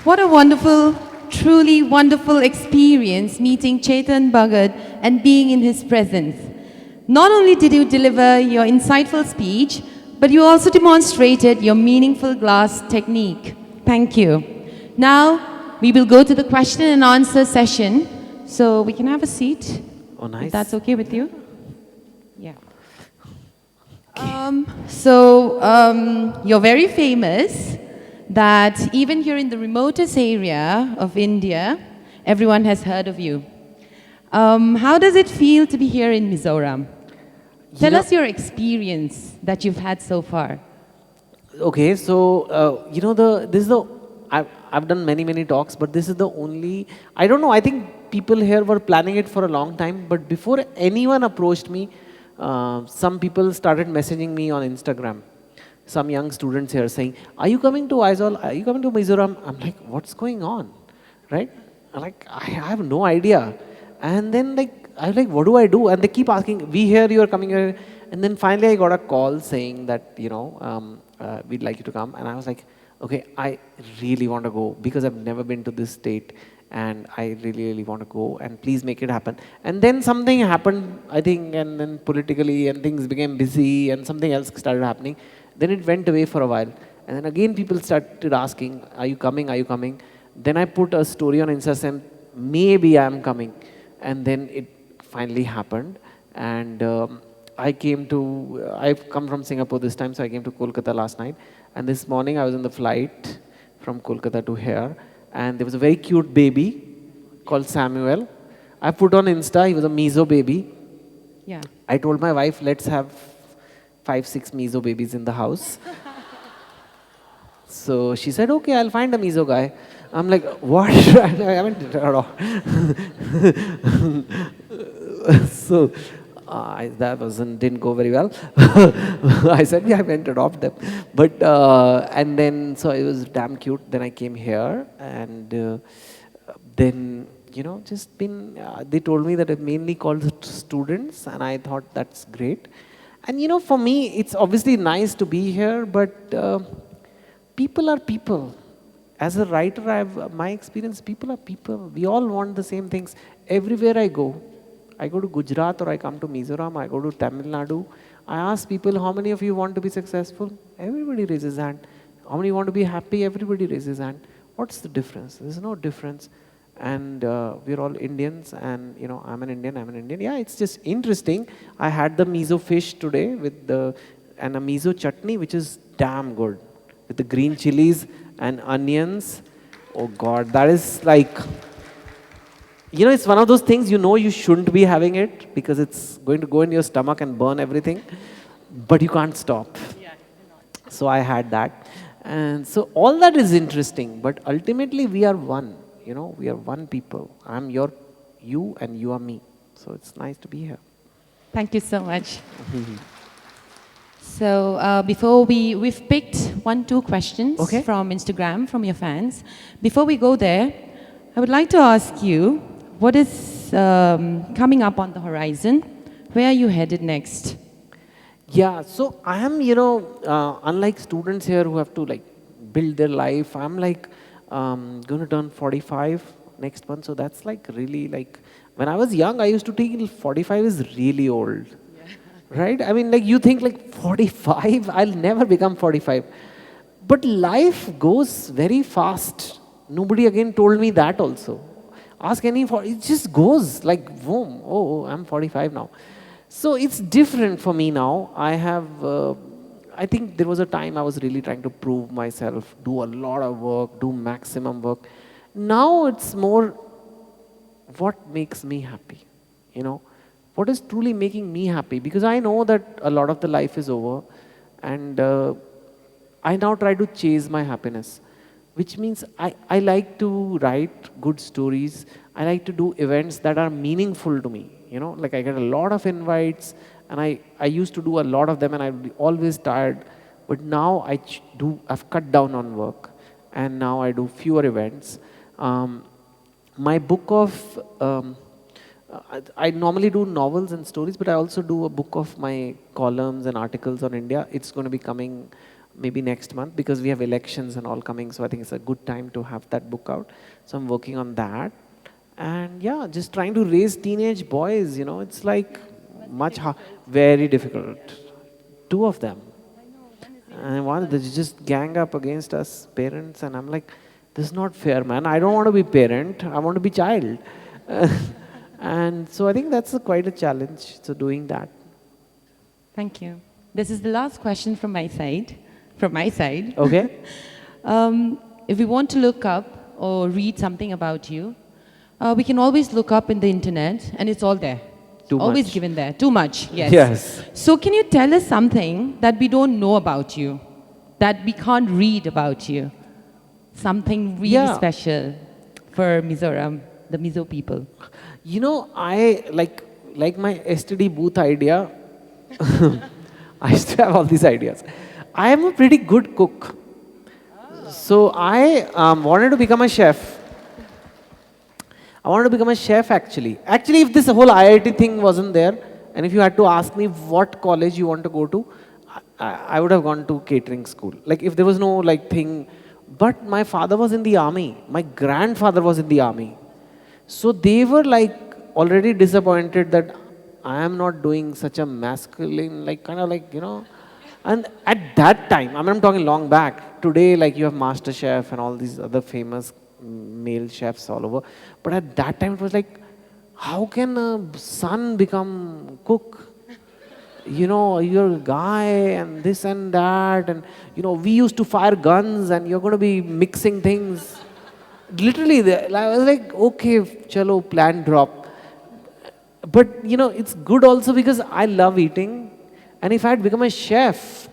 What a wonderful, truly wonderful experience meeting Chetan Bhagat and being in his presence. Not only did you deliver your insightful speech, but you also demonstrated your meaningful glass technique. Thank you. Now, we will go to the question and answer session. So we can have a seat, Oh, if that's nice. okay with you. Yeah. You're very famous that even here in the remotest area of India, everyone has heard of you. How does it feel to be here in Mizoram? You Tell know, us your experience that you've had so far. okay, so this is the I've done many talks, but this is the only. I don't know. I think people here were planning it for a long time, but before anyone approached me, some people started messaging me on Instagram. Some young students here saying, "Are you coming to Aizawl? Are you coming to Mizoram?" I'm like, "What's going on?" Right? I'm like, I have no idea. And then I was like, what do I do? And they keep asking, we hear you are coming here. And then finally I got a call saying that, we'd like you to come. And I was like, okay, I really want to go because I've never been to this state and I really want to go and please make it happen. And then something happened, I think, and then politically and things became busy and something else started happening. Then it went away for a while. And then again people started asking, are you coming? Are you coming? Then I put a story on Insta saying, maybe I'm coming. And then it finally happened. And I've come from Singapore this time, so I came to Kolkata last night. And this morning I was on the flight from Kolkata to here. And there was a very cute baby called Samuel. I put on Insta, he was a Mizo baby. Yeah. I told my wife, let's have 5, 6 Mizo babies in the house. So she said, okay, I'll find a Mizo guy. I'm like, what? I haven't at all. So that didn't go very well. I said, yeah, I went to adopt them. But, and then, so it was damn cute. Then I came here and then, just been, they told me that it mainly called students and I thought that's great. And for me, it's obviously nice to be here, but people are people. As a writer, my experience, people are people. We all want the same things. Everywhere I go to Gujarat or I come to Mizoram, I go to Tamil Nadu, I ask people, how many of you want to be successful? Everybody raises hand. How many want to be happy? Everybody raises hand. What's the difference? There's no difference. And we're all Indians and, I'm an Indian. Yeah, it's just interesting. I had the miso fish today and a miso chutney, which is damn good. With the green chilies and onions. Oh God, that is like, it's one of those things you shouldn't be having it because it's going to go in your stomach and burn everything, but you can't stop. So I had that. And so all that is interesting, but ultimately we are one, we are one people. I'm you and you are me. So it's nice to be here. Thank you so much. So before we've picked 1, 2 questions Okay. from Instagram, from your fans. Before we go there, I would like to ask you, what is coming up on the horizon? Where are you headed next? Yeah, so I am, unlike students here who have to build their life, I'm going to turn 45 next month. So that's really when I was young, I used to think 45 is really old. Right? I mean, you think 45, I'll never become 45. But life goes very fast. Nobody again told me that also. Ask it just goes like boom. Oh, I'm 45 now. So it's different for me now. I think there was a time I was really trying to prove myself, do a lot of work, do maximum work. Now it's more what makes me happy, what is truly making me happy, because I know that a lot of the life is over and I now try to chase my happiness, which means I like to write good stories. I like to do events that are meaningful to me. I get a lot of invites and I used to do a lot of them and I'd be always tired. But now I've cut down on work and now I do fewer events. My book of, I normally do novels and stories, but I also do a book of my columns and articles on India. It's going to be coming maybe next month, because we have elections and all coming. So I think it's a good time to have that book out. So I'm working on that. And yeah, just trying to raise teenage boys, you know, it's like very difficult. Two of them. And one, they just gang up against us parents, and I'm like, this is not fair, man. I don't want to be parent. I want to be child. And so I think that's quite a challenge. So doing that. Thank you. This is the last question from my side. From my side. Okay. If we want to look up or read something about you, we can always look up in the internet, and it's all there. Always much. given there. Too much. Yes. Yes. So can you tell us something that we don't know about you, that we can't read about you? Something really special for Mizoram, the Mizo people. You know, I like my STD booth idea. I used to have all these ideas. I am a pretty good cook. So I wanted to become a chef. I wanted to become a chef actually. Actually, if this whole IIT thing wasn't there, and if you had to ask me what college you want to go to, I would have gone to catering school. Like if there was no like thing. But my father was in the army. My grandfather was in the army. So they were like already disappointed that I am not doing such a masculine, like kind of like, you know. And at that time, I mean, I'm talking long back. Today, like you have Master Chef and all these other famous male chefs all over. But at that time, it was like, how can a son become cook? You know, you're a guy and this and that. And, you know, we used to fire guns and you're going to be mixing things. Literally, I was like, okay, chalo, plan drop. But, you know, it's good also because I love eating. And if I had become a chef,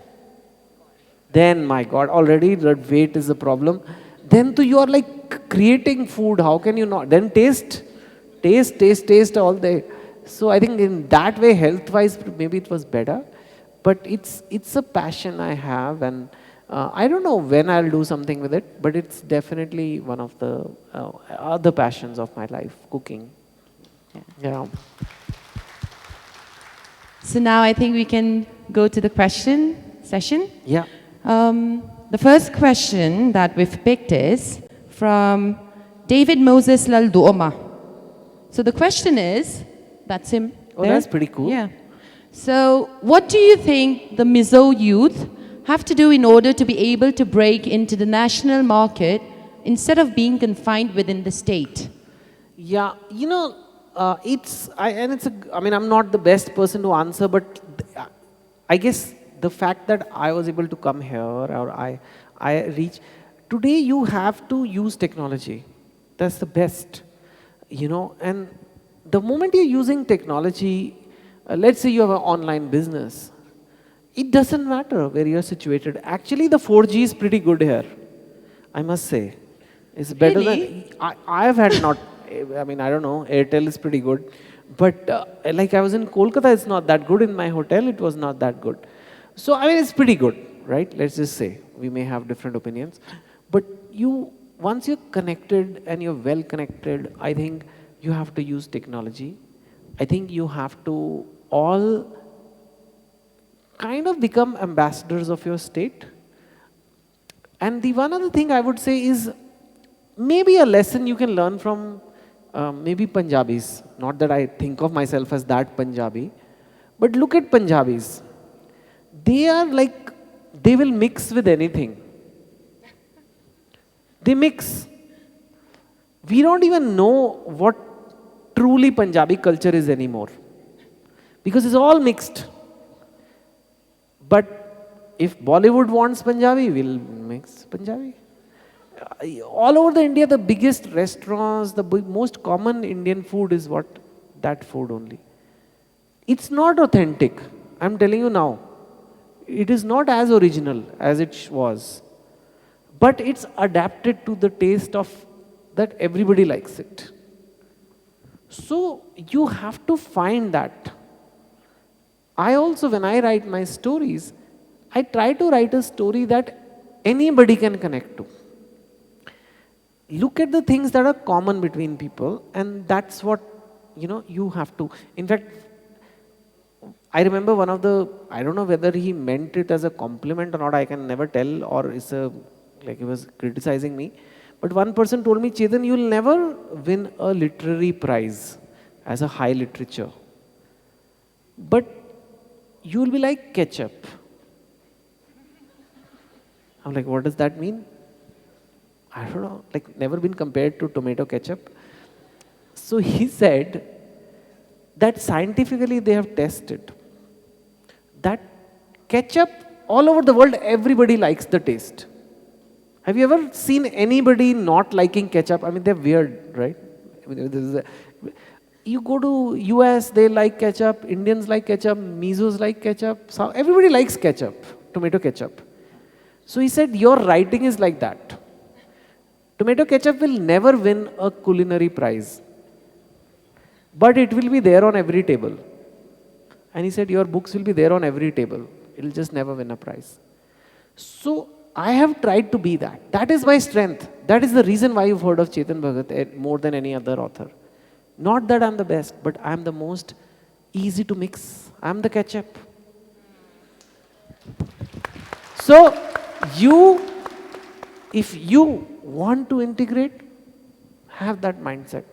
then, my God, already the weight is a problem. Then you are like creating food. How can you not? Then taste all day. So I think in that way, health-wise, maybe it was better. But it's a passion I have, and I don't know when I'll do something with it, but it's definitely one of the other passions of my life, cooking. Yeah. So now I think we can go to the question session. Yeah. The first question that we've picked is from David Moses Lalduoma. So the question is, that's him. Oh, there. that's pretty cool. Yeah. So what do you think the Mizo youth have to do in order to be able to break into the national market instead of being confined within the state? Yeah, you know, I mean, I'm not the best person to answer, but I guess the fact that I was able to come here or I reach, today you have to use technology. That's the best, you know, and the moment you're using technology, let's say you have an online business, it doesn't matter where you're situated. Actually, the 4G is pretty good here, I must say. It's better Really? than, I've had not, I mean, I don't know, Airtel is pretty good. But like I was in Kolkata, it's not that good. In my hotel, it was not that good. So, I mean, it's pretty good, right? Let's just say. We may have different opinions. But once you're connected and you're well connected, I think you have to use technology. I think you have to all kind of become ambassadors of your state. And the one other thing I would say is maybe a lesson you can learn from maybe Punjabis. Not that I think of myself as that Punjabi, but look at Punjabis. They are like, they will mix with anything. They mix. We don't even know what truly Punjabi culture is anymore, because it's all mixed. But if Bollywood wants Punjabi, we'll mix Punjabi. All over the India, the biggest restaurants, the most common Indian food is what? That food only. It's not authentic. I'm telling you now. It is not as original as it was. But it's adapted to the taste of that everybody likes it. So you have to find that. I also, when I write my stories, I try to write a story that anybody can connect to. Look at the things that are common between people, and that's what, you know, you have to. In fact, I remember one of the, I don't know whether he meant it as a compliment or not, I can never tell, or it's a, like he was criticizing me. But one person told me, Chetan, you'll never win a literary prize as a high literature. But you'll be like ketchup. I'm like, what does that mean? I don't know, like never been compared to tomato ketchup. So he said that scientifically they have tested that ketchup all over the world, everybody likes the taste. Have you ever seen anybody not liking ketchup? I mean, they're weird, right? I mean, you go to US, they like ketchup, Indians like ketchup, Mizos like ketchup, so everybody likes ketchup, tomato ketchup. So he said, your writing is like that. Tomato ketchup will never win a culinary prize, but it will be there on every table. And he said, your books will be there on every table. It will just never win a prize. So I have tried to be that. That is my strength. That is the reason why you've heard of Chetan Bhagat more than any other author. Not that I'm the best, but I'm the most easy to mix. I'm the ketchup. So if you want to integrate, have that mindset.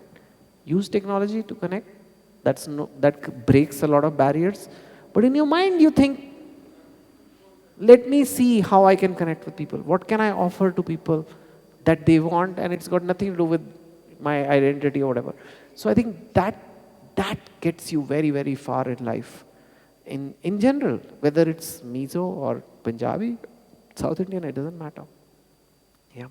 Use technology to connect. That breaks a lot of barriers. But in your mind, you think, let me see how I can connect with people. What can I offer to people that they want? And it's got nothing to do with my identity or whatever. So I think that gets you very, very far in life. In general, whether it's Mizo or Punjabi, South Indian, it doesn't matter. Yeah.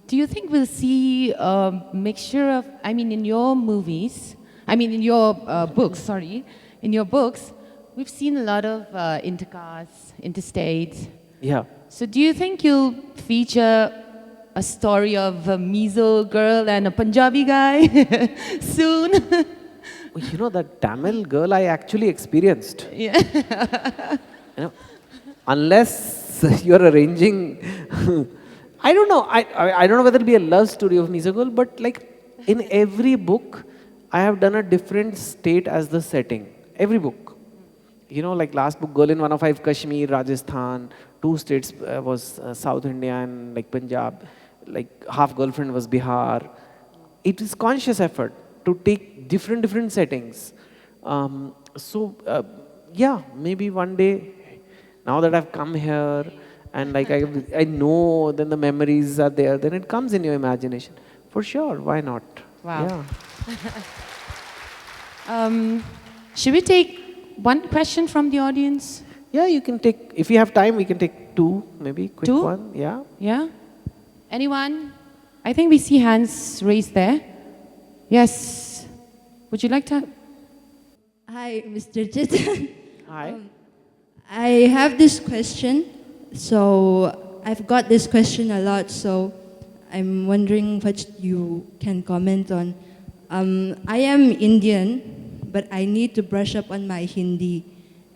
Do you think we'll see a mixture of, I mean, in your movies, I mean, in your books, sorry, in your books, we've seen a lot of intercasts, interstates. Yeah. So do you think you'll feature a story of a Mizo girl and a Punjabi guy soon? You know, that Tamil girl I actually experienced. Yeah. You know, unless you're arranging, I don't know. I don't know whether it'll be a love story of Mizo girl, but like in every book, I have done a different state as the setting. Every book. You know, like last book, Girl in 105, Kashmir, Rajasthan, 2 states was South India and like Punjab, like half girlfriend was Bihar. It is conscious effort to take different settings. Yeah, maybe one day, now that I've come here and like I know, then the memories are there, then it comes in your imagination. For sure, why not? Wow. Yeah. Should we take one question from the audience? Yeah, you can take, if you have time, we can take 2, maybe, quick 2? one. Yeah. Yeah? Anyone? I think we see hands raised there. Yes. Would you like to? Hi, Mr. Chetan. Hi. I have this question. So I've got this question a lot, so I'm wondering what you can comment on. I am Indian, but I need to brush up on my Hindi.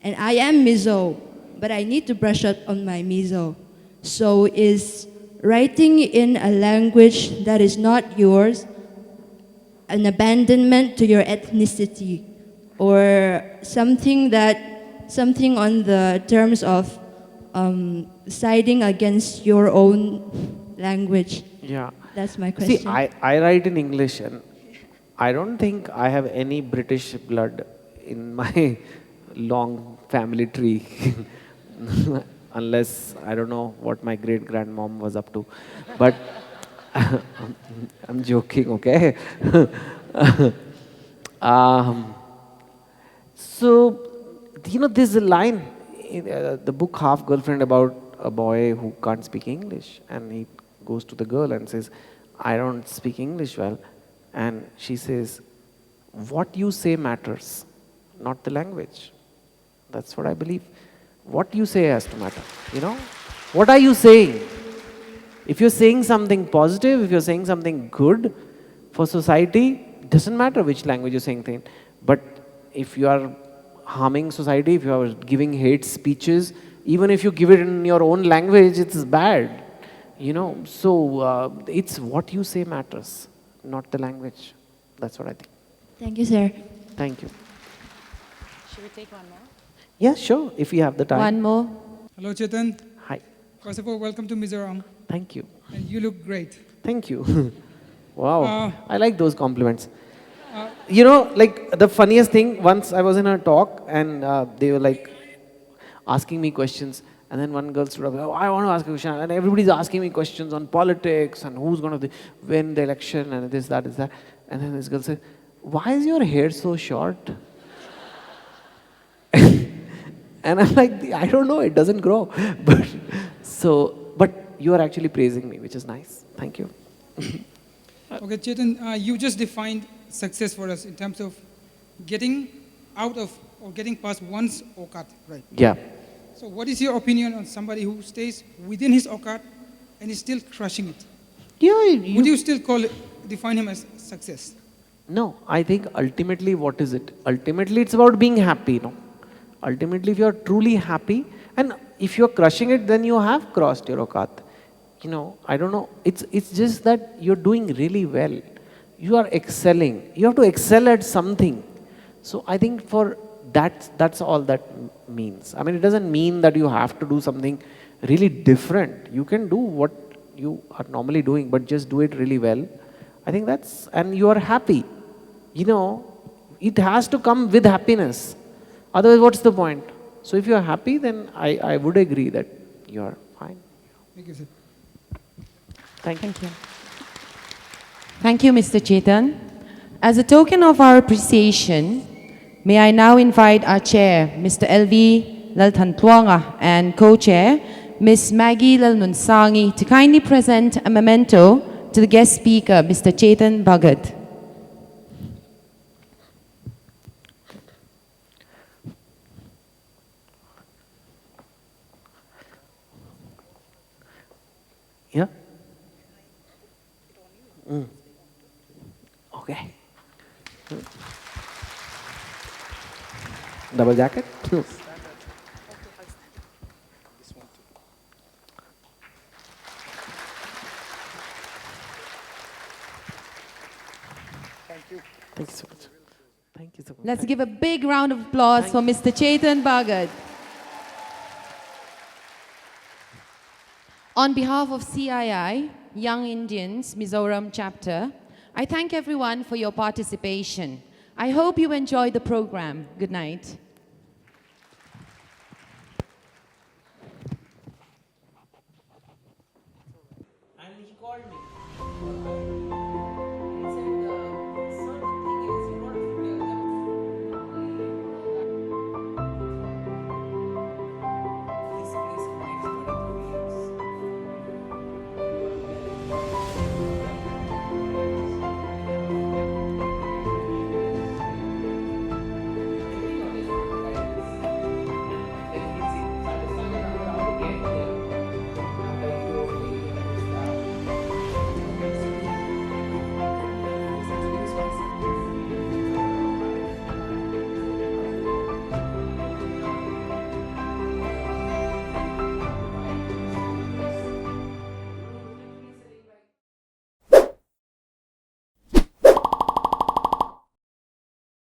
And I am Mizo, but I need to brush up on my Mizo. So is writing in a language that is not yours an abandonment to your ethnicity, or something on the terms of siding against your own language? Yeah. That's my question. See, I write in English and I don't think I have any British blood in my long family tree. Unless, I don't know what my great-grandmom was up to. But I'm joking, okay? So, you know, there's a line in the book Half Girlfriend about a boy who can't speak English. And he goes to the girl and says, I don't speak English well. And she says, what you say matters, not the language. That's what I believe. What you say has to matter, you know? What are you saying? If you're saying something positive, if you're saying something good for society, doesn't matter which language you're saying things. But if you are harming society, if you are giving hate speeches, even if you give it in your own language, it's bad, you know? So it's what you say matters, not the language. That's what I think. Thank you, sir. Thank you. Sure. Should we take one more? Yeah, sure, if you have the time. One more. Hello, Chetan. Hi. First of all, welcome to Mizoram. Thank you. And you look great. Thank you. Wow. Uh, I like those compliments. You know, like the funniest thing, once I was in a talk and they were like asking me questions. And then one girl stood up, oh, I want to ask a question. And everybody's asking me questions on politics and who's going to win the election and this, that, is that. And then this girl said, why is your hair so short? And I'm like, I don't know, it doesn't grow. But you are actually praising me, which is nice. Thank you. okay, Chetan, you just defined success for us in terms of getting out of or getting past one's OKAT, right? Yeah. So what is your opinion on somebody who stays within his OKAT and is still crushing it? Yeah. Would you still define him as success? No, I think ultimately what is it? Ultimately it's about being happy, no? Ultimately if you are truly happy and if you are crushing it, then you have crossed your OKAT. You know, I don't know, it's just that you're doing really well. You are excelling. You have to excel at something. So I think for that's all that means. I mean, it doesn't mean that you have to do something really different. You can do what you are normally doing, but just do it really well. I think and you are happy. You know, it has to come with happiness. Otherwise, what's the point? So if you are happy, then I would agree that you are fine. Thank you, sir. Thank you. Thank you, Mr. Chetan. As a token of our appreciation, may I now invite our chair, Mr. L.V. Lalthantuanga, and co-chair, Ms. Maggie Lalnunsangi, to kindly present a memento to the guest speaker, Mr. Chetan Bhagat. Yeah? Okay. Double jacket? Thank you so much. Thank you so much. Let's give a big round of applause for Mr. Chetan Bhagat. On behalf of CII, Young Indians, Mizoram chapter, I thank everyone for your participation. I hope you enjoyed the program. Good night. And he called me.